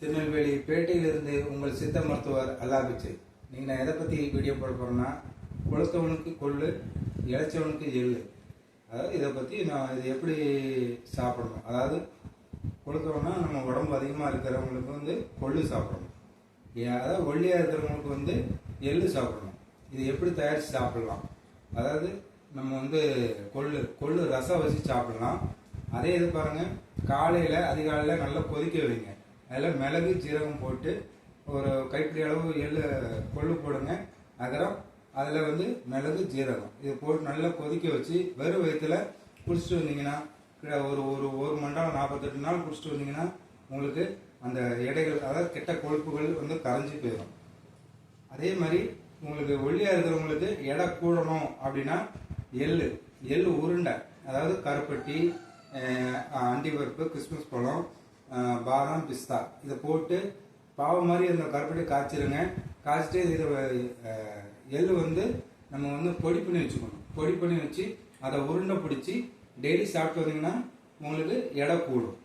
திருநெல்வேலி பேட்டையிலிருந்து உங்கள் சித்த மருத்துவர் அல்லாபிச்சு. நீங்கள் நான் எதை பற்றி வீடியோ போட போகிறேன்னா, கொளுத்தவனுக்கு கொள்ளு, இளைச்சவனுக்கு எள்ளு. அதாவது இதை பற்றி நான் இது எப்படி சாப்பிடணும். அதாவது கொளுத்தவனா நம்ம உடம்பு அதிகமாக இருக்கிறவங்களுக்கு வந்து கொள்ளு சாப்பிடணும். அதாவது ஒல்லியாக இருக்கிறவங்களுக்கு வந்து எள்ளு சாப்பிடணும். இது எப்படி தயாரித்து சாப்பிடலாம். அதாவது நம்ம வந்து கொள்ளு ரசம் வச்சு சாப்பிடலாம். அதே இது பாருங்கள், காலையில் அதிகாலையில் நல்லா கொதிக்க வைங்க. அதில் மிளகு ஜீரகம் போட்டு ஒரு கைப்பிடி அளவு கொள்ளு போடுங்க. அப்புறம் அதில் வந்து மிளகு ஜீரகம் இது போட்டு நல்லா கொதிக்க வச்சு வெறும் வயிற்றுல குடிச்சிட்டு வந்தீங்கன்னா, ஒரு மணி நேரம் 48 நாள் குடிச்சிட்டு வந்தீங்கன்னா உங்களுக்கு அந்த எடைகள், அதாவது கெட்ட கொழுப்புகள் வந்து கரைஞ்சி போயிடும். அதே மாதிரி உங்களுக்கு ஒல்லியாக இருக்கிறவங்களுக்கு எடை கூடணும் அப்படின்னா எள்ளு உருண்டை, அதாவது கருப்பட்டி, அண்டிப்பருப்பு, கிறிஸ்மஸ் பழம், பாதாம், பிஸ்தா இதை போட்டு பாவு மாதிரி அந்த கருப்பட்டி காய்ச்சிருங்க. காய்ச்சிட்டு இதை எள்ளு வந்து நம்ம வந்து பொடி பண்ணி வச்சுக்கணும். பொடி பண்ணி வச்சு அதை உருண்டை பிடிச்சி டெய்லி சாப்பிட்டு வந்தீங்கன்னா உங்களுக்கு எடை கூடும்.